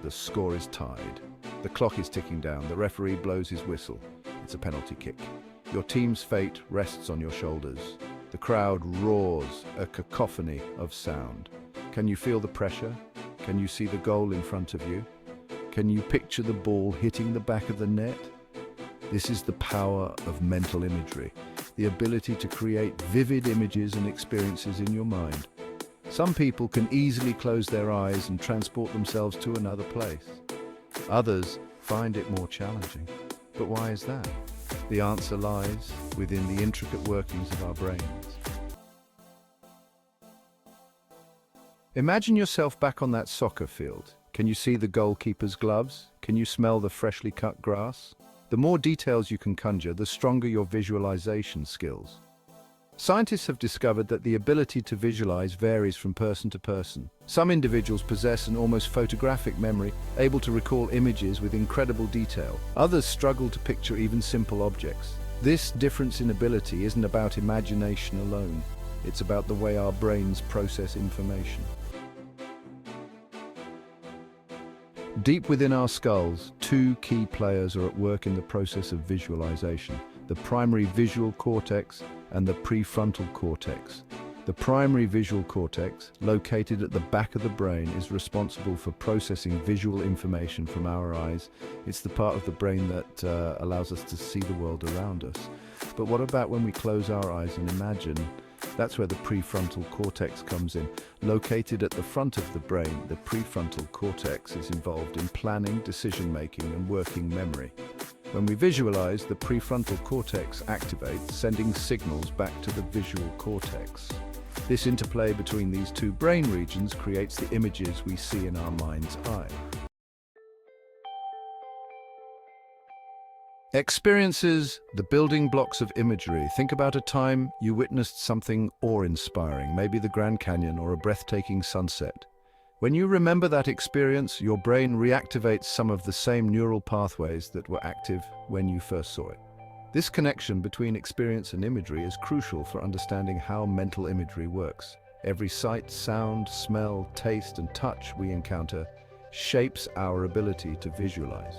The score is tied. The clock is ticking down. The referee blows his whistle. It's a penalty kick. Your team's fate rests on your shoulders. The crowd roars, a cacophony of sound. Can you feel the pressure? Can you see the goal in front of you? Can you picture the ball hitting the back of the net? This is the power of mental imagery, the ability to create vivid images and experiences in your mind. Some people can easily close their eyes and transport themselves to another place. Others find it more challenging. But why is that? The answer lies within the intricate workings of our brains. Imagine yourself back on that soccer field. Can you see the goalkeeper's gloves? Can you smell the freshly cut grass? The more details you can conjure, the stronger your visualization skills. Scientists have discovered that the ability to visualize varies from person to person. Some individuals possess an almost photographic memory, able to recall images with incredible detail. Others struggle to picture even simple objects. This difference in ability isn't about imagination alone. It's about the way our brains process information. Deep within our skulls, two key players are at work in the process of visualization: the primary visual cortex and the prefrontal cortex. The primary visual cortex, located at the back of the brain, is responsible for processing visual information from our eyes. It's the part of the brain that allows us to see the world around us. But what about when we close our eyes and imagine? That's where the prefrontal cortex comes in. Located at the front of the brain, the prefrontal cortex is involved in planning, decision-making, and working memory. When we visualize, the prefrontal cortex activates, sending signals back to the visual cortex. This interplay between these two brain regions creates the images we see in our mind's eye. Experiences, the building blocks of imagery. Think about a time you witnessed something awe-inspiring, maybe the Grand Canyon or a breathtaking sunset. When you remember that experience, your brain reactivates some of the same neural pathways that were active when you first saw it. This connection between experience and imagery is crucial for understanding how mental imagery works. Every sight, sound, smell, taste, and touch we encounter shapes our ability to visualize.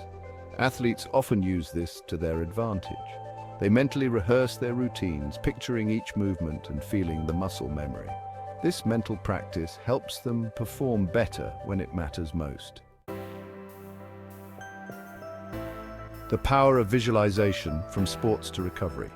Athletes often use this to their advantage. They mentally rehearse their routines, picturing each movement and feeling the muscle memory. This mental practice helps them perform better when it matters most. The power of visualization, from sports to recovery.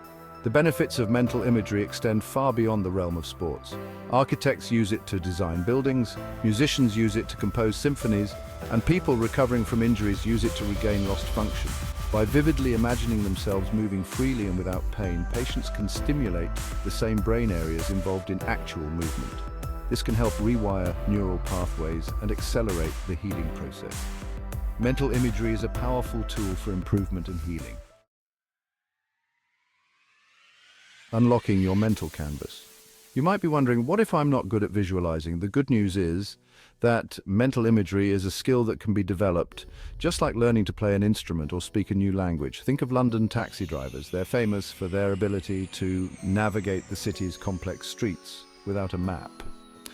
The benefits of mental imagery extend far beyond the realm of sports. Architects use it to design buildings, musicians use it to compose symphonies, and people recovering from injuries use it to regain lost function. By vividly imagining themselves moving freely and without pain, patients can stimulate the same brain areas involved in actual movement. This can help rewire neural pathways and accelerate the healing process. Mental imagery is a powerful tool for improvement and healing. Unlocking your mental canvas. You might be wondering, what if I'm not good at visualizing? The good news is that mental imagery is a skill that can be developed, just like learning to play an instrument or speak a new language. Think of London taxi drivers. They're famous for their ability to navigate the city's complex streets without a map.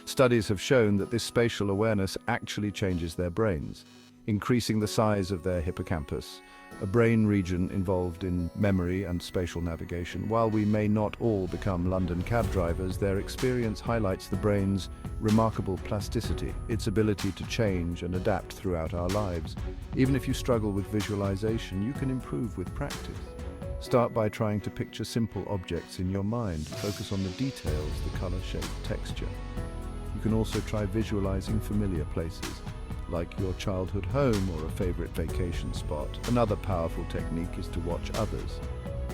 Studies have shown that this spatial awareness actually changes their brains, increasing the size of their hippocampus, a brain region involved in memory and spatial navigation. While we may not all become London cab drivers, their experience highlights the brain's remarkable plasticity, its ability to change and adapt throughout our lives. Even if you struggle with visualization, you can improve with practice. Start by trying to picture simple objects in your mind. Focus on the details, the color, shape, texture. You can also try visualizing familiar places, like your childhood home or a favorite vacation spot. Another powerful technique is to watch others.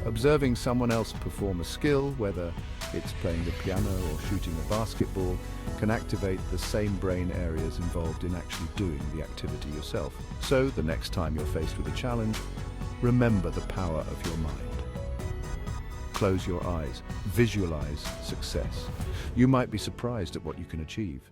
Observing someone else perform a skill, whether it's playing the piano or shooting a basketball, can activate the same brain areas involved in actually doing the activity yourself. So, the next time you're faced with a challenge, remember the power of your mind. Close your eyes. Visualize success. You might be surprised at what you can achieve.